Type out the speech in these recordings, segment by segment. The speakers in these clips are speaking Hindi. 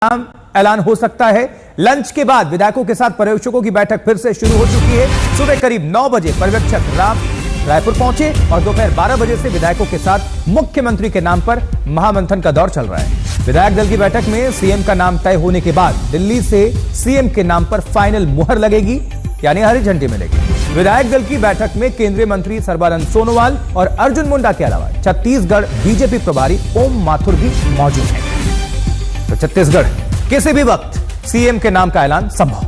नाम ऐलान हो सकता है। लंच के बाद विधायकों के साथ पर्यवेक्षकों की बैठक फिर से शुरू हो चुकी है। सुबह करीब 9 बजे पर्यवेक्षक रायपुर पहुंचे और दोपहर 12 बजे से विधायकों के साथ मुख्यमंत्री के नाम पर महामंथन का दौर चल रहा है। विधायक दल की बैठक में सीएम का नाम तय होने के बाद दिल्ली से सीएम के नाम पर फाइनल मुहर लगेगी, यानी हरी झंडी मिलेगी। विधायक दल की बैठक में केंद्रीय मंत्री सर्बानंद सोनोवाल और अर्जुन मुंडा के अलावा छत्तीसगढ़ बीजेपी प्रभारी ओम माथुर भी मौजूद हैं। तो छत्तीसगढ़ किसी भी वक्त सीएम के नाम का ऐलान संभव।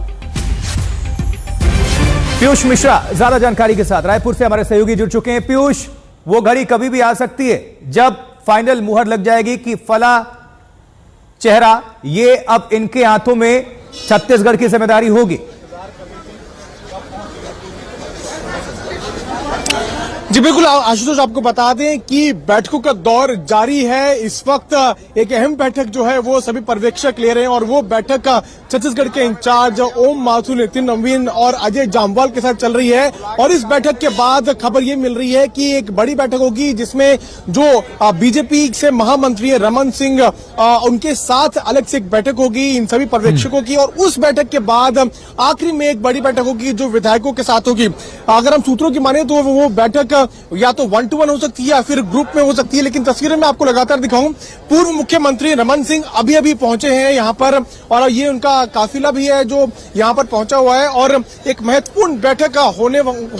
पीयूष मिश्रा ज्यादा जानकारी के साथ रायपुर से हमारे सहयोगी जुड़ चुके हैं। पीयूष, वो घड़ी कभी भी आ सकती है जब फाइनल मुहर लग जाएगी कि फला चेहरा ये अब इनके हाथों में छत्तीसगढ़ की जिम्मेदारी होगी। जी बिल्कुल आशुतोष, आपको बता दें कि बैठकों का दौर जारी है। इस वक्त एक अहम बैठक जो है वो सभी पर्यवेक्षक ले रहे हैं और वो बैठक छत्तीसगढ़ के इंचार्ज ओम माथुर, नितिन नवीन और अजय जामवाल के साथ चल रही है। और इस बैठक के बाद खबर ये मिल रही है कि एक बड़ी बैठक होगी जिसमें जो बीजेपी से महामंत्री है रमन सिंह, उनके साथ अलग से एक बैठक होगी इन सभी पर्यवेक्षकों की। और उस बैठक के बाद आखिरी में एक बड़ी बैठक होगी जो विधायकों के साथ होगी। अगर हम सूत्रों की माने तो वो बैठक या तो 1-to-1 हो सकती है या फिर ग्रुप में हो सकती है। लेकिन तस्वीरें मैं आपको लगातार दिखाऊं, पूर्व मुख्यमंत्री रमन सिंह अभी अभी पहुंचे हैं यहाँ पर और ये उनका काफिला भी है जो यहाँ पर पहुंचा हुआ है। और एक महत्वपूर्ण बैठक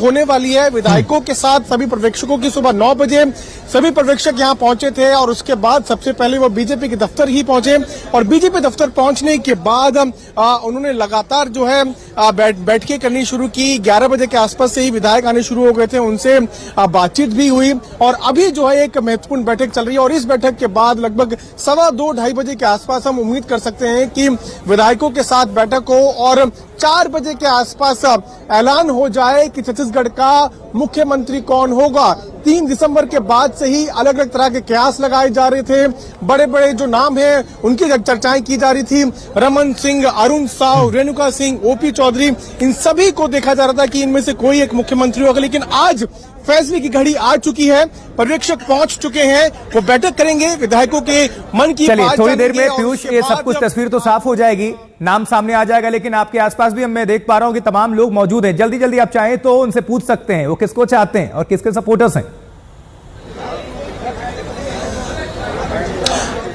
होने वाली है विधायकों के साथ सभी पर्यवेक्षकों की। सुबह 9 बजे सभी पर्यवेक्षक यहाँ पहुंचे थे और उसके बाद सबसे पहले वो बीजेपी के दफ्तर ही पहुंचे। और बीजेपी दफ्तर पहुंचने के बाद उन्होंने लगातार जो है बैठकें करनी शुरू की। 11 बजे के आसपास से ही विधायक आने शुरू हो गए थे, उनसे बातचीत भी हुई और अभी जो है एक महत्वपूर्ण बैठक चल रही है। और इस बैठक के बाद लगभग 2:15-2:30 बजे के आसपास हम उम्मीद कर सकते हैं कि विधायकों के साथ बैठक हो और 4 बजे के आसपास ऐलान हो जाए कि छत्तीसगढ़ का मुख्यमंत्री कौन होगा। 3 दिसंबर के बाद से ही अलग अलग तरह के कयास लगाए जा रहे थे। बड़े बड़े जो नाम हैं उनकी चर्चाएं की जा रही थी। रमन सिंह, अरुण साव, रेणुका सिंह, ओपी चौधरी, इन सभी को देखा जा रहा था कि इनमें से कोई एक मुख्यमंत्री होगा। लेकिन आज फैसले की घड़ी आ चुकी है, पर्यवेक्षक पहुंच चुके हैं, वो बैठक करेंगे, विधायकों के मन की बात। थोड़ी देर में पीयूष ये सब कुछ तस्वीर तो साफ हो जाएगी, नाम सामने आ जाएगा। लेकिन आपके आसपास भी मैं देख पा रहा हूं कि तमाम लोग मौजूद हैं। जल्दी जल्दी आप चाहें तो उनसे पूछ सकते हैं वो किसको चाहते हैं और किसके सपोर्टर्स हैं।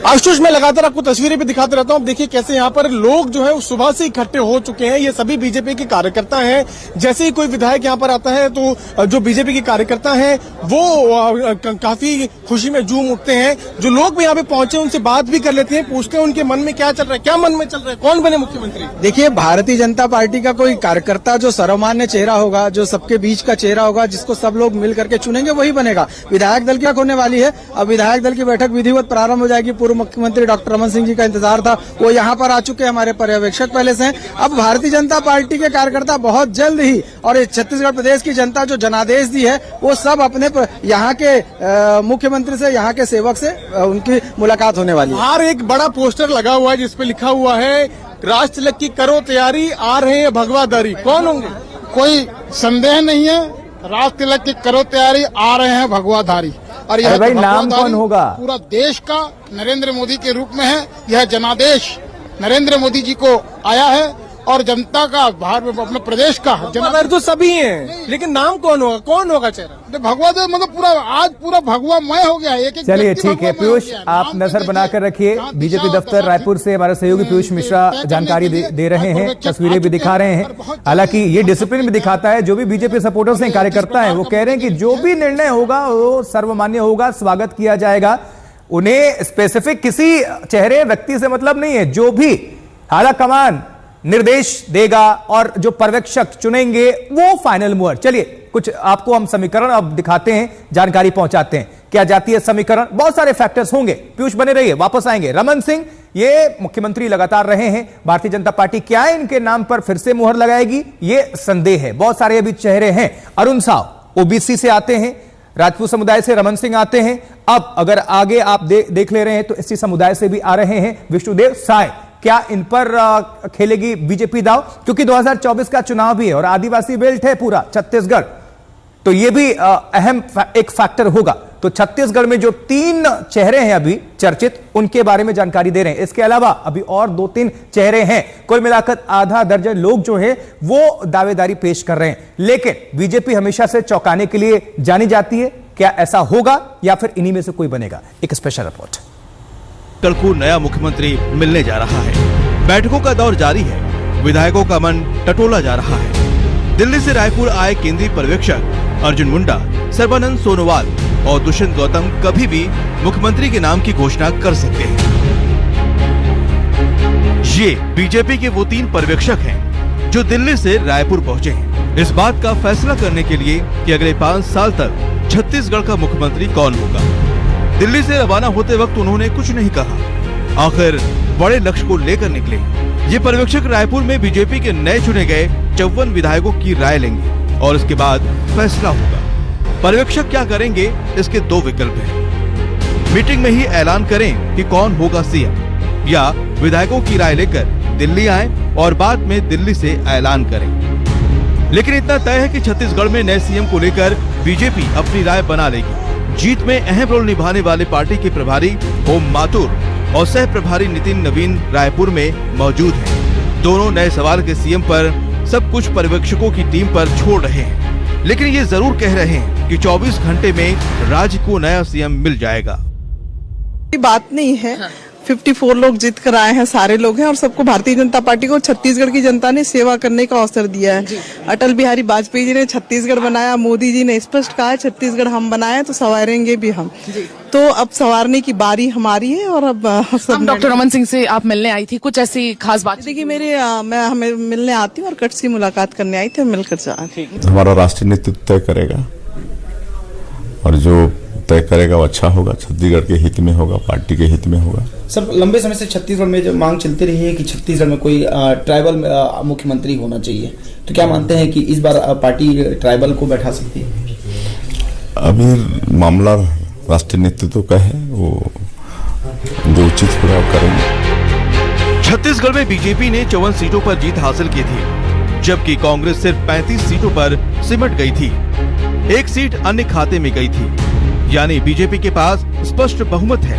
आशुतोष, मैं लगातार आपको तस्वीरें भी दिखाते रहता हूं। देखिए कैसे यहाँ पर लोग जो है सुबह से इकट्ठे हो चुके हैं। ये सभी बीजेपी के कार्यकर्ता हैं। जैसे ही कोई विधायक यहाँ पर आता है तो जो बीजेपी के कार्यकर्ता हैं वो काफी खुशी में झूम उठते हैं। जो लोग भी यहाँ पे पहुंचे उनसे बात भी कर लेते हैं, पूछते हैं उनके मन में क्या चल रहा है, क्या मन में चल रहा है, कौन बने मुख्यमंत्री। देखिए, भारतीय जनता पार्टी का कोई कार्यकर्ता जो सर्वमान्य चेहरा होगा, जो सबके बीच का चेहरा होगा, जिसको सब लोग मिल करके चुनेंगे, वही बनेगा। विधायक दल क्या होने वाली है, अब विधायक दल की बैठक विधिवत प्रारंभ हो जाएगी। पूर्व मुख्यमंत्री डॉक्टर रमन सिंह जी का इंतजार था, वो यहाँ पर आ चुके हैं, हमारे पर्यवेक्षक पहले से हैं। अब भारतीय जनता पार्टी के कार्यकर्ता बहुत जल्द ही, और छत्तीसगढ़ प्रदेश की जनता जो जनादेश दी है, वो सब अपने यहाँ के मुख्यमंत्री से, यहाँ के सेवक से उनकी मुलाकात होने वाली है। बाहर एक बड़ा पोस्टर लगा हुआ है जिसपे लिखा हुआ है राज तिलक की करो तैयारी, आ रहे हैं भगवाधारी। कौन होंगे? कोई संदेह नहीं है, राज तिलक की करो तैयारी, आ रहे हैं भगवाधारी। और यह भाई नाम कौन होगा? पूरा देश का नरेंद्र मोदी के रूप में है। यह जनादेश नरेंद्र मोदी जी को आया है और जनता का, अपने प्रदेश का जनादेश तो सभी हैं, लेकिन नाम कौन होगा, कौन होगा चेहरा? भगवा मतलब पूरा आज पूरा भगवामय हो गया है। चलिए ठीक है पीयूष, आप नजर बनाकर रखिए। बीजेपी दफ्तर रायपुर से हमारे सहयोगी पीयूष मिश्रा जानकारी दे रहे हैं, तस्वीरें भी दिखा रहे हैं। हालांकि ये डिसिप्लिन भी दिखाता है, जो भी बीजेपी सपोर्टर्स हैं, कार्यकर्ता हैं, वो कह रहे हैं कि जो भी निर्णय होगा वो सर्वमान्य होगा, स्वागत किया जाएगा। उन्हें स्पेसिफिक किसी चेहरे व्यक्ति से मतलब नहीं है, जो भी आला कमान निर्देश देगा और जो पर्यवेक्षक चुनेंगे वो फाइनल मुहर। चलिए कुछ आपको हम समीकरण अब दिखाते हैं, जानकारी पहुंचाते हैं क्या जाती है समीकरण। बहुत सारे फैक्टर्स होंगे, पीयूष बने रहिए, वापस आएंगे। रमन सिंह ये मुख्यमंत्री लगातार रहे हैं, भारतीय जनता पार्टी क्या इनके नाम पर फिर से मुहर लगाएगी, ये संदेह है। बहुत सारे अभी चेहरे हैं। अरुण साव ओबीसी से आते हैं, राजपूत समुदाय से रमन सिंह आते हैं। अब अगर आगे आप देख ले रहे हैं तो एसटी समुदाय से भी आ रहे हैं विष्णुदेव साय। क्या इन पर खेलेगी बीजेपी दाव, क्योंकि 2024 का चुनाव भी है और आदिवासी बेल्ट है पूरा छत्तीसगढ़, तो यह भी अहम एक फैक्टर होगा। तो छत्तीसगढ़ में जो 3 चेहरे हैं अभी चर्चित, उनके बारे में जानकारी दे रहे हैं। इसके अलावा अभी और 2-3 चेहरे हैं। कुल मिलाकर आधा दर्जन लोग जो है वो दावेदारी पेश कर रहे हैं। लेकिन बीजेपी हमेशा से चौंकाने के लिए जानी जाती है। क्या ऐसा होगा या फिर इन्हीं में से कोई बनेगा? एक स्पेशल रिपोर्ट। कल को नया मुख्यमंत्री मिलने जा रहा है। बैठकों का दौर जारी है। विधायकों का मन टटोला जा रहा है। दिल्ली से रायपुर आए केंद्रीय पर्यवेक्षक अर्जुन मुंडा, सर्बानंद सोनोवाल और दुष्यंत गौतम कभी भी मुख्यमंत्री के नाम की घोषणा कर सकते हैं। ये बीजेपी के वो 3 पर्यवेक्षक हैं जो दिल्ली से रायपुर पहुंचे हैं इस बात का फैसला करने के लिए कि अगले 5 साल तक छत्तीसगढ़ का मुख्यमंत्री कौन होगा। दिल्ली से रवाना होते वक्त उन्होंने कुछ नहीं कहा। आखिर बड़े लक्ष्य को लेकर निकले। ये पर्यवेक्षक रायपुर में बीजेपी के नए चुने गए 54 विधायकों की राय लेंगे और इसके बाद फैसला होगा। पर्यवेक्षक क्या करेंगे, इसके 2 विकल्प हैं। मीटिंग में ही ऐलान करें कि कौन होगा सीएम, या विधायकों की राय लेकर दिल्ली आए और बाद में दिल्ली से ऐलान करें। लेकिन इतना तय है कि छत्तीसगढ़ में नए सीएम को लेकर बीजेपी अपनी राय बना लेगी। जीत में अहम रोल निभाने वाले पार्टी के प्रभारी ओम माथुर और सह प्रभारी नितिन नवीन रायपुर में मौजूद हैं। दोनों नए सवाल के सीएम पर सब कुछ पर्यवेक्षकों की टीम पर छोड़ रहे हैं, लेकिन ये जरूर कह रहे हैं कि 24 घंटे में राज्य को नया सीएम मिल जाएगा। बात नहीं है। 54 लोग जीत कर आए हैं, सारे लोग हैं और सबको भारतीय जनता पार्टी को छत्तीसगढ़ की जनता ने सेवा करने का अवसर दिया है। अटल बिहारी वाजपेयी जी ने छत्तीसगढ़ बनाया, मोदी जी ने स्पष्ट कहा है छत्तीसगढ़ हम बनाए तो संवारेंगे भी हम। तो अब संवारने की बारी हमारी है। और अब डॉक्टर रमन सिंह से आप मिलने आई थी, कुछ ऐसी खास बात? देखिए मैं हमें मिलने आती हूँ और कट से मुलाकात करने आई थी, मिलकर जा रही। हमारा राष्ट्रीय नेतृत्व तय करेगा और जो तय करेगा वो अच्छा होगा, छत्तीसगढ़ के हित में होगा, पार्टी के हित में होगा। सर, लंबे समय से छत्तीसगढ़ में जो मांग चलती रही है कि छत्तीसगढ़ में कोई ट्राइबल मुख्यमंत्री होना चाहिए, तो क्या मानते हैं कि इस बार पार्टी ट्राइबल को बैठा सकती है? अभी मामला राष्ट्रीय नेतृत्व का है, वो जो उचित होगा करेंगे। छत्तीसगढ़ में बीजेपी ने 54 सीटों पर जीत हासिल की थी, जबकि कांग्रेस सिर्फ 35 सीटों पर सिमट गई थी। 1 सीट अन्य खाते में गई थी, यानी बीजेपी के पास स्पष्ट बहुमत है।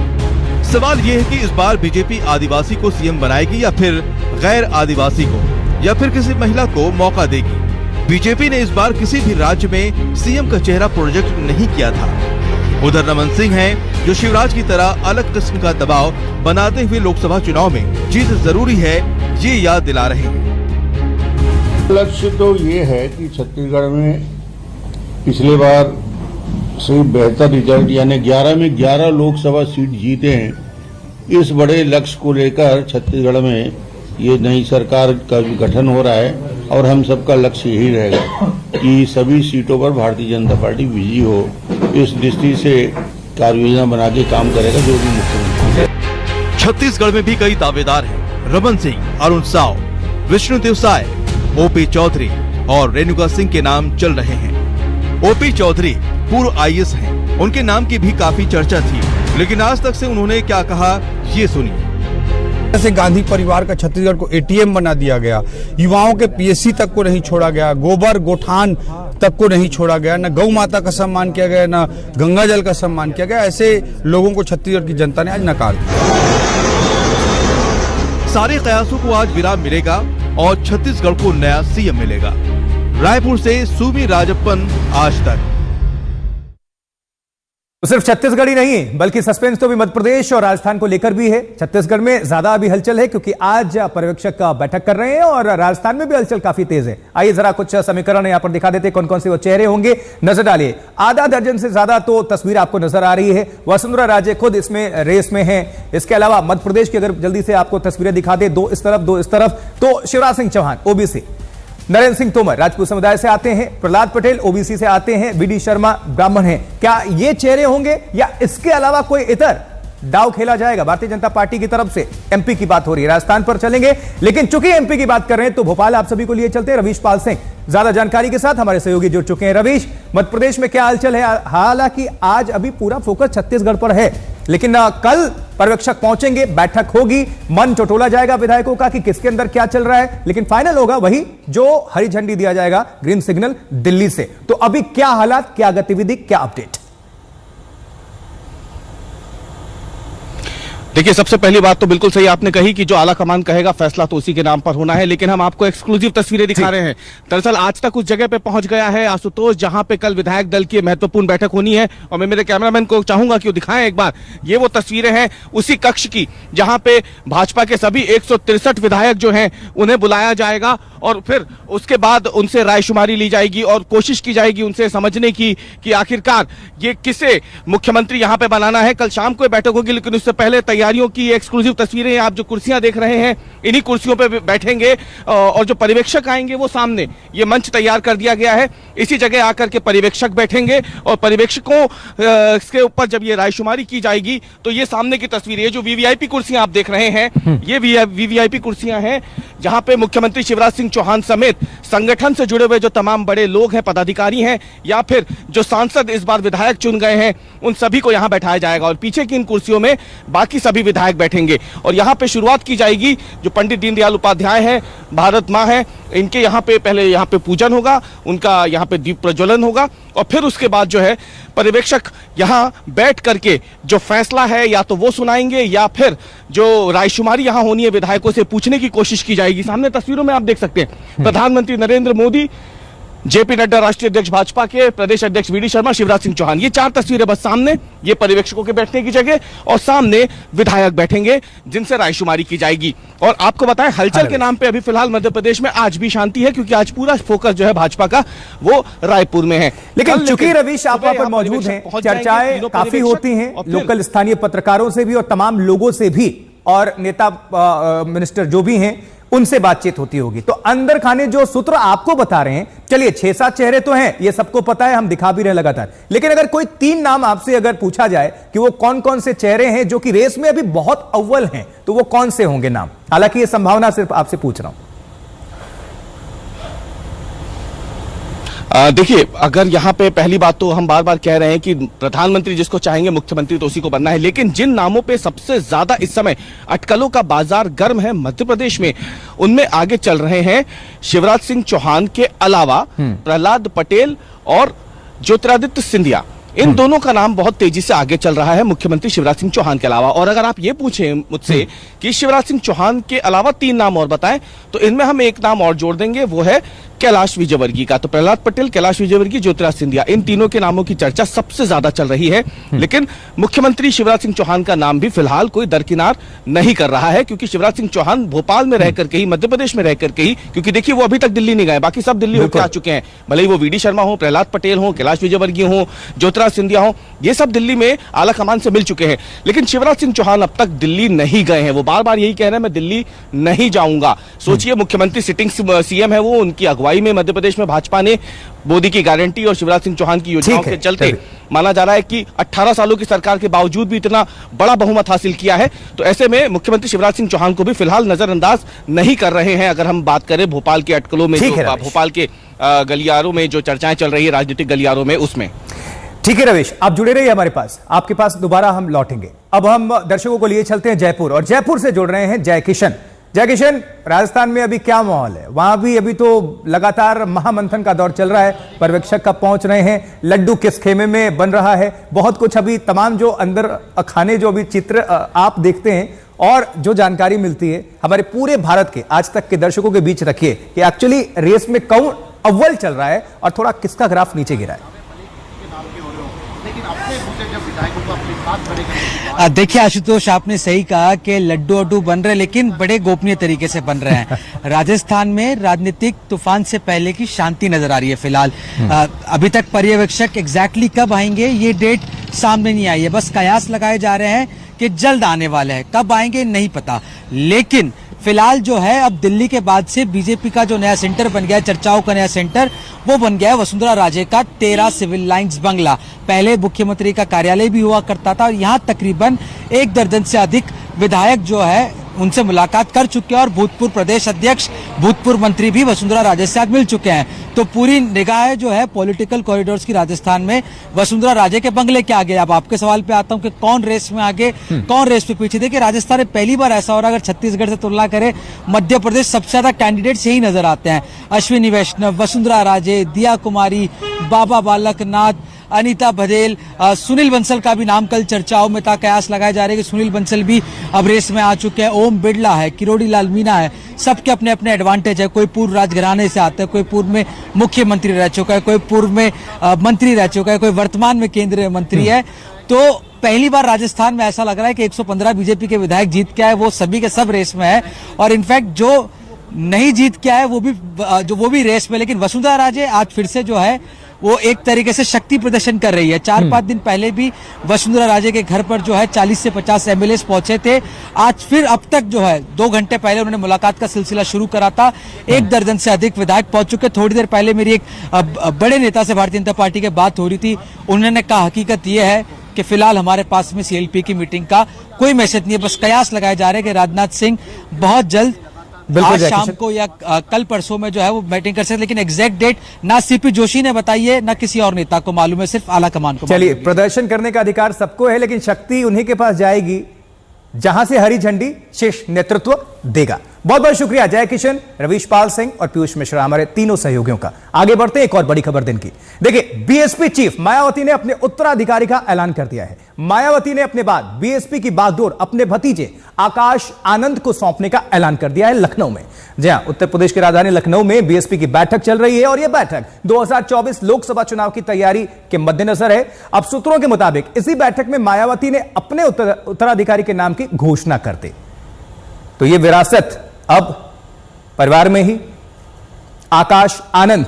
सवाल ये है कि इस बार बीजेपी आदिवासी को सीएम बनाएगी या फिर गैर आदिवासी को, या फिर किसी महिला को मौका देगी। बीजेपी ने इस बार किसी भी राज्य में सीएम का चेहरा प्रोजेक्ट नहीं किया था। उधर रमन सिंह हैं, जो शिवराज की तरह अलग किस्म का दबाव बनाते हुए लोकसभा चुनाव में जीत जरूरी है, ये याद दिला रहे हैं। लक्ष्य तो ये है कि छत्तीसगढ़ में पिछले बार से बेहतर रिजल्ट, यानी 11 में 11 लोकसभा सीट जीते हैं। इस बड़े लक्ष्य को लेकर छत्तीसगढ़ में ये नई सरकार का गठन हो रहा है और हम सबका लक्ष्य यही रहेगा कि सभी सीटों पर भारतीय जनता पार्टी विजयी हो। इस दृष्टि से कार्य योजना बना के काम करेगा जो भी मुख्यमंत्री। छत्तीसगढ़ में भी कई दावेदार हैं। रमन सिंह, अरुण साव, विष्णुदेव साय, ओपी चौधरी और रेणुका सिंह के नाम चल रहे हैं। ओपी चौधरी पूर्व आईएएस हैं। उनके नाम की भी काफी चर्चा थी, लेकिन आज तक से उन्होंने क्या कहा, ये सुनिए। जैसे गांधी परिवार का छत्तीसगढ़ को एटीएम बना दिया गया, युवाओं के पीएससी तक को नहीं छोड़ा गया, गोबर गोठान तक को नहीं छोड़ा गया, न गौ माता का सम्मान किया गया, न गंगा जल का सम्मान किया गया। ऐसे लोगों को छत्तीसगढ़ की जनता ने आज नकार दिया। सारे कयासों को आज विराम मिलेगा और छत्तीसगढ़ को नया सीएम मिलेगा। रायपुर से सुमी राजप्पन, आज तक। तो सिर्फ छत्तीसगढ़ ही नहीं बल्कि सस्पेंस तो भी मध्य प्रदेश और राजस्थान को लेकर भी है। छत्तीसगढ़ में ज्यादा अभी हलचल है क्योंकि आज पर्यवेक्षक का बैठक कर रहे हैं और राजस्थान में भी हलचल काफी तेज है। आइए जरा कुछ समीकरण यहां पर दिखा देते, कौन कौन से वो चेहरे होंगे, नजर डालिए। आधा दर्जन से ज्यादा तो तस्वीर आपको नजर आ रही है। वसुंधरा राजे खुद इसमें रेस में है। इसके अलावा मध्य प्रदेश की अगर जल्दी से आपको तस्वीरें दिखा दे, 2 इस तरफ 2 इस तरफ, तो शिवराज सिंह चौहान ओबीसी, नरेंद्र सिंह तोमर राजपूत समुदाय से आते हैं, प्रहलाद पटेल ओबीसी से आते हैं, बीडी शर्मा ब्राह्मण हैं। क्या ये चेहरे होंगे या इसके अलावा कोई इतर दाव खेला जाएगा? भारतीय जनता पार्टी की तरफ से एमपी की बात हो रही है, राजस्थान पर चलेंगे, लेकिन चूंकि एमपी की बात कर रहे हैं तो भोपाल आप सभी को लिए चलते हैं। रवीश पाल सिंह ज्यादा जानकारी के साथ हमारे सहयोगी जुड़ चुके हैं। रवीश, मध्य प्रदेश में क्या हलचल है? हालांकि आज अभी पूरा फोकस छत्तीसगढ़ पर है, लेकिन कल पर्यवेक्षक पहुंचेंगे, बैठक होगी, मन टटोला जाएगा विधायकों का कि किसके अंदर क्या चल रहा है, लेकिन फाइनल होगा वही जो हरी झंडी दिया जाएगा, ग्रीन सिग्नल दिल्ली से। तो अभी क्या हालात, क्या गतिविधि, क्या अपडेट? देखिए, सबसे पहली बात तो बिल्कुल सही आपने कही कि जो आला कमान कहेगा फैसला तो उसी के नाम पर होना है, लेकिन हम आपको एक्सक्लूसिव तस्वीरें दिखा रहे हैं। दरअसल आज तक उस जगह पे पहुंच गया है आशुतोष जहां पे कल विधायक दल की महत्वपूर्ण बैठक होनी है, और मैं मेरे कैमरामैन को चाहूंगा कि वो दिखाएं एक बार। ये वो तस्वीरें हैं उसी कक्ष की जहां पे भाजपा के सभी 163 विधायक जो हैं उन्हें बुलाया जाएगा, और फिर उसके बाद उनसे रायशुमारी ली जाएगी और कोशिश की जाएगी उनसे समझने की कि आखिरकार ये किसे मुख्यमंत्री यहां पे बनाना है। कल शाम को बैठक होगी, लेकिन उससे पहले तैयारियों की एक्सक्लूसिव तस्वीरें। आप जो कुर्सियां देख रहे हैं इन्हीं कुर्सियों पे बैठेंगे, और जो पर्यवेक्षक आएंगे वो सामने ये मंच तैयार कर दिया गया है, इसी जगह आकर के पर्यवेक्षक बैठेंगे, और पर्यवेक्षकों के ऊपर जब ये रायशुमारी की जाएगी तो ये सामने की तस्वीर, ये जो वीवीआईपी कुर्सियां आप देख रहे हैं ये वीवीआईपी कुर्सियां हैं जहां पे मुख्यमंत्री शिवराज सिंह चौहान समेत संगठन से जुड़े हुए जो तमाम बड़े लोग हैं, पदाधिकारी हैं, या फिर जो सांसद इस बार विधायक चुन गए हैं, उन सभी को यहां बैठाया जाएगा, और पीछे की इन कुर्सियों में बाकी सभी विधायक बैठेंगे। और यहां पे शुरुआत की जाएगी, जो पंडित दीनदयाल उपाध्याय है, भारत मां है, इनके यहां पे पहले यहां पे पूजन होगा, उनका यहां पे दीप प्रज्वलन होगा, और फिर उसके बाद जो है पर्यवेक्षक यहां बैठ करके जो फैसला है या तो वो सुनाएंगे, या फिर जो रायशुमारी यहां होनी है विधायकों से पूछने की कोशिश की जाएगी। सामने तस्वीरों में आप देख सकते हैं प्रधानमंत्री नरेंद्र मोदी, जेपी नड्डा राष्ट्रीय अध्यक्ष भाजपा के, प्रदेश अध्यक्ष वीडी शर्मा, शिवराज सिंह चौहान, ये 4 तस्वीरें बस सामने, ये पर्यवेक्षकों के बैठने की जगह, और सामने विधायक बैठेंगे जिनसे रायशुमारी की जाएगी। और आपको बताएं, हलचल के नाम पे अभी फिलहाल मध्य प्रदेश में आज भी शांति है, क्योंकि आज पूरा फोकस जो है भाजपा का वो रायपुर में है। लेकिन चूंकि रवीश आप वहां पर मौजूद हैं, चर्चाएं काफी होती हैं लोकल स्थानीय पत्रकारों से भी और तमाम लोगों से भी, और नेता मिनिस्टर जो भी हैं उनसे बातचीत होती होगी। तो अंदर खाने जो सूत्र आपको बता रहे हैं, चलिए 6-7 चेहरे तो हैं, ये सबको पता है, हम दिखा भी रहे लगातार, लेकिन अगर कोई 3 नाम आपसे अगर पूछा जाए कि वो कौन कौन से चेहरे हैं जो कि रेस में अभी बहुत अव्वल हैं, तो वो कौन से होंगे नाम? हालांकि ये संभावना सिर्फ आपसे पूछ रहा हूं। देखिए, अगर यहाँ पे पहली बात तो हम बार बार कह रहे हैं कि प्रधानमंत्री जिसको चाहेंगे मुख्यमंत्री तो उसी को बनना है, लेकिन जिन नामों पे सबसे ज्यादा इस समय अटकलों का बाजार गर्म है मध्य प्रदेश में, उनमें आगे चल रहे हैं शिवराज सिंह चौहान के अलावा प्रहलाद पटेल और ज्योतिरादित्य सिंधिया। इन दोनों का नाम बहुत तेजी से आगे चल रहा है मुख्यमंत्री शिवराज सिंह चौहान के अलावा। और अगर आप ये पूछें मुझसे कि शिवराज सिंह चौहान के अलावा 3 नाम और बताएं, तो इनमें हम एक नाम और जोड़ देंगे, वो है कैलाश विजयवर्गीय का। तो प्रहलाद पटेल, कैलाश विजयवर्गीय, ज्योतिरादित्य सिंधिया, इन तीनों के नामों की चर्चा सबसे ज्यादा चल रही है, लेकिन मुख्यमंत्री शिवराज सिंह चौहान का नाम भी फिलहाल कोई दरकिनार नहीं कर रहा है, क्योंकि शिवराज सिंह चौहान भोपाल में रह करके ही, मध्य प्रदेश में रह करके ही, क्योंकि देखिए वो अभी तक दिल्ली नहीं गए, बाकी सब दिल्ली होकर आ चुके हैं, भले ही वो वीडी शर्मा हो, प्रहलाद पटेल हो, कैलाश विजयवर्गीय हो, ज्योतिरादित्य सिंधिया हो, ये सब दिल्ली में आला कमान से मिल चुके हैं, लेकिन शिवराज सिंह चौहान अब तक दिल्ली नहीं गए हैं। वो बार बार यही कह रहे हैं मैं दिल्ली नहीं जाऊंगा। सोचिए, मुख्यमंत्री सिटिंग सीएम है वो, उनकी अगुवाई में मध्य प्रदेश में भाजपा ने मोदी की गारंटी और शिवराज सिंह चौहान की योजनाओं के चलते माना जा रहा है कि 18 सालों की सरकार के बावजूद भी इतना बड़ा बहुमत हासिल किया है। तो ऐसे में मुख्यमंत्री शिवराज सिंह चौहान को भी फिलहाल नजरअंदाज नहीं कर रहे हैं। अगर हम बात करें भोपाल के अटकलों में, भोपाल के गलियारों में जो चर्चाएं चल रही है, राजनीतिक गलियारों में, उसमें। ठीक है रवीश, आप जुड़े रहिए हमारे पास, आपके पास दोबारा हम लौटेंगे। अब हम दर्शकों को लिए चलते हैं जयपुर, और जयपुर से जुड़ रहे हैं जय किशन। जय किशन, राजस्थान में अभी क्या माहौल है? वहां भी अभी तो लगातार महामंथन का दौर चल रहा है, पर्यवेक्षक कब पहुंच रहे हैं, लड्डू किस खेमे में बन रहा है, बहुत कुछ अभी तमाम जो अंदर खाने जो अभी चित्र आप देखते हैं और जो जानकारी मिलती है हमारे पूरे भारत के आज तक के दर्शकों के बीच रखिए कि एक्चुअली रेस में कौन अव्वल चल रहा है और थोड़ा किसका ग्राफ नीचे गिरा है। देखिए आशुतोष, आपने सही कहा कि लड्डू वड्डू बन रहे, लेकिन बड़े गोपनीय तरीके से बन रहे हैं। राजस्थान में राजनीतिक तूफान से पहले की शांति नजर आ रही है फिलहाल। अभी तक पर्यवेक्षक एग्जैक्टली कब आएंगे ये डेट सामने नहीं आई है, बस कयास लगाए जा रहे हैं कि जल्द आने वाले हैं, कब आएंगे नहीं पता। लेकिन फिलहाल जो है, अब दिल्ली के बाद से बीजेपी का जो नया सेंटर बन गया है, चर्चाओं का नया सेंटर, वो बन गया है वसुंधरा राजे का 13 सिविल लाइंस बंगला। पहले मुख्यमंत्री का कार्यालय भी हुआ करता था, और यहाँ तकरीबन 1 दर्जन से अधिक विधायक जो है उनसे मुलाकात कर चुके हैं, और भूतपूर्व प्रदेश अध्यक्ष, भूतपूर्व मंत्री भी वसुंधरा राजे से आज मिल चुके हैं। तो पूरी निगाह जो है पॉलिटिकल कॉरिडोर्स की राजस्थान में वसुंधरा राजे के बंगले के आगे। अब आपके सवाल पे आता हूं कि कौन रेस में आगे, कौन रेस पे पीछे। देखिए, राजस्थान में पहली बार ऐसा हो रहा है, अगर छत्तीसगढ़ से तुलना करें, मध्य प्रदेश सबसे ज्यादा कैंडिडेट्स यही नजर आते हैं। अश्विनी वैष्णव, वसुंधरा राजे, दिया कुमारी, बाबा बालकनाथ, अनीता बघेल, सुनील बंसल का भी नाम कल चर्चाओं में था। कयास लगाए जा रहे हैं कि सुनील बंसल भी अब रेस में आ चुके हैं। ओम बिरला है, किरोड़ी लाल मीणा है, सबके अपने अपने एडवांटेज है। कोई पूर्व राजघराने से आता है, कोई पूर्व में मुख्यमंत्री रह चुका है, कोई पूर्व में मंत्री रह चुका है, कोई वर्तमान में केंद्रीय मंत्री है। तो पहली बार राजस्थान में ऐसा लग रहा है कि 115 बीजेपी के विधायक जीत के आए, वो सभी के सब रेस में है। और इनफैक्ट जो नहीं जीत के आए वो भी रेस में। लेकिन वसुंधरा राजे आज फिर से जो है वो एक तरीके से शक्ति प्रदर्शन कर रही है। 4-5 दिन पहले भी वसुंधरा राजे के घर पर जो है 40 से 50 एमएलए पहुंचे थे। आज फिर अब तक जो है 2 घंटे पहले उन्होंने मुलाकात का सिलसिला शुरू करा था। 1 दर्जन से अधिक विधायक पहुंच चुके। थोड़ी देर पहले मेरी एक बड़े नेता से भारतीय जनता पार्टी के बात हो रही थी। उन्होंने कहा हकीकत यह है कि फिलहाल हमारे पास में सीएलपी की मीटिंग का कोई मैसेज नहीं है। बस कयास लगाए जा रहे हैं कि राजनाथ सिंह बहुत जल्द आज शाम को या कल परसों में जो है वो मीटिंग कर सकते। लेकिन एग्जैक्ट डेट ना सीपी जोशी ने बताई है, ना किसी और नेता को मालूम है, सिर्फ आला कमान को। चलिए, प्रदर्शन करने का अधिकार सबको है, लेकिन शक्ति उन्हीं के पास जाएगी जहां से हरी झंडी शीर्ष नेतृत्व देगा। बहुत बहुत शुक्रिया जय किशन, रवीश पाल सिंह और पीयूष मिश्रा, हमारे तीनों सहयोगियों का। आगे बढ़ते हैं, एक और बड़ी खबर दिन की। देखिए, बीएसपी चीफ मायावती ने अपने उत्तराधिकारी का ऐलान कर दिया है। मायावती ने अपने बाद बीएसपी की बागडोर अपने भतीजे आकाश आनंद को सौंपने का ऐलान कर दिया है लखनऊ में। जी हां, उत्तर प्रदेश की राजधानी लखनऊ में बीएसपी की बैठक चल रही है और यह बैठक 2024 लोकसभा चुनाव की तैयारी के मद्देनजर है। अब सूत्रों के मुताबिक इसी बैठक में मायावती ने अपने उत्तराधिकारी के नाम की घोषणा कर दी। तो यह विरासत अब परिवार में ही। आकाश आनंद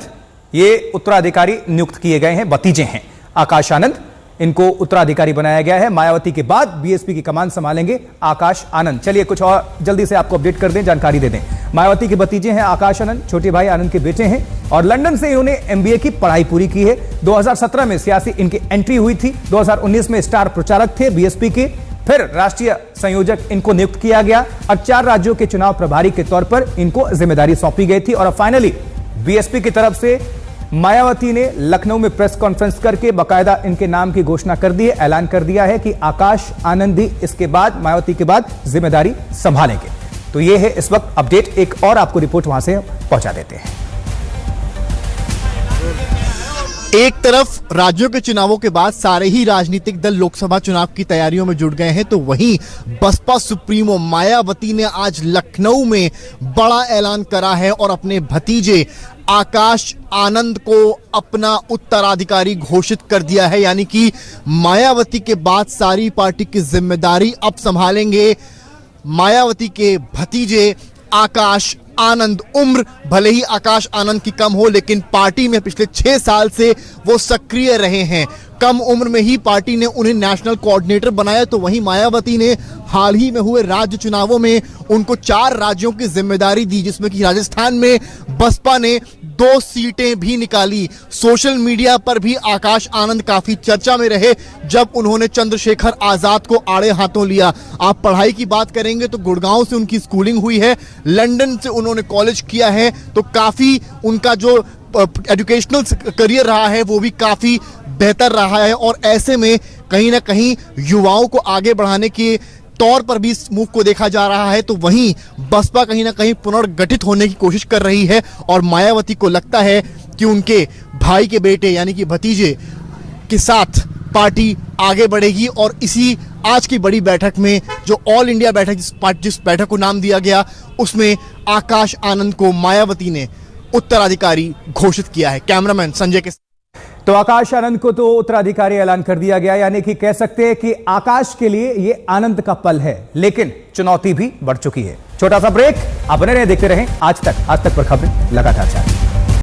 ये उत्तराधिकारी नियुक्त किए गए हैं, भतीजे हैं आकाश आनंद, इनको उत्तराधिकारी बनाया गया है। मायावती के बाद बीएसपी की कमान संभालेंगे आकाश आनंद। चलिए कुछ और जल्दी से आपको अपडेट कर दें, जानकारी दे दें। मायावती के भतीजे हैं आकाश आनंद, छोटे भाई आनंद के बेटे हैं और लंदन से इन्होंने एमबीए की पढ़ाई पूरी की है। 2017 में सियासी इनकी एंट्री हुई थी। 2019 में स्टार प्रचारक थे बीएसपी के, फिर राष्ट्रीय संयोजक इनको नियुक्त किया गया और 4 राज्यों के चुनाव प्रभारी के तौर पर इनको जिम्मेदारी सौंपी गई थी। और अब फाइनली बीएसपी की तरफ से मायावती ने लखनऊ में प्रेस कॉन्फ्रेंस करके बाकायदा इनके नाम की घोषणा कर दी है, ऐलान कर दिया है कि आकाश आनंद ही इसके बाद मायावती के बाद जिम्मेदारी संभालेंगे। तो यह है इस वक्त अपडेट। एक और आपको रिपोर्ट वहां से पहुंचा देते हैं। एक तरफ राज्यों के चुनावों के बाद सारे ही राजनीतिक दल लोकसभा चुनाव की तैयारियों में जुट गए हैं, तो वहीं बसपा सुप्रीमो मायावती ने आज लखनऊ में बड़ा ऐलान करा है और अपने भतीजे आकाश आनंद को अपना उत्तराधिकारी घोषित कर दिया है। यानी कि मायावती के बाद सारी पार्टी की जिम्मेदारी अब संभालेंगे मायावती के भतीजे आकाश आनंद। उम्र भले ही आकाश आनंद की कम हो, लेकिन पार्टी में पिछले 6 साल से वो सक्रिय रहे हैं। कम उम्र में ही पार्टी ने उन्हें नेशनल कोऑर्डिनेटर बनाया। तो वहीं मायावती ने हाल ही में हुए राज्य चुनावों में उनको 4 राज्यों की जिम्मेदारी दी, जिसमें कि राजस्थान में बसपा ने 2 सीटें भी निकाली। सोशल मीडिया पर भी आकाश आनंद काफी चर्चा में रहे जब उन्होंने चंद्रशेखर आजाद को आड़े हाथों लिया। आप पढ़ाई की बात करेंगे तो गुड़गांव से उनकी स्कूलिंग हुई है, लंदन से उन्होंने कॉलेज किया है, तो काफी उनका जो एजुकेशनल करियर रहा है वो भी काफी बेहतर रहा है। और ऐसे में कहीं ना कहीं युवाओं को आगे बढ़ाने के तौर पर भी इस मूव को देखा जा रहा है। तो वहीं बसपा कहीं ना कहीं पुनर्गठित होने की कोशिश कर रही है और मायावती को लगता है कि उनके भाई के बेटे यानी कि भतीजे के साथ पार्टी आगे बढ़ेगी। और इसी आज की बड़ी बैठक में जो ऑल इंडिया बैठक जिस बैठक को नाम दिया गया, उसमें आकाश आनंद को मायावती ने उत्तराधिकारी घोषित किया है। कैमरामैन संजय के तो आकाश आनंद को तो उत्तराधिकारी ऐलान कर दिया गया, यानी कि कह सकते हैं कि आकाश के लिए यह आनंद का पल है, लेकिन चुनौती भी बढ़ चुकी है। छोटा सा ब्रेक, आप बने रहे, देखते रहें आज तक पर खबरें लगातार जारी।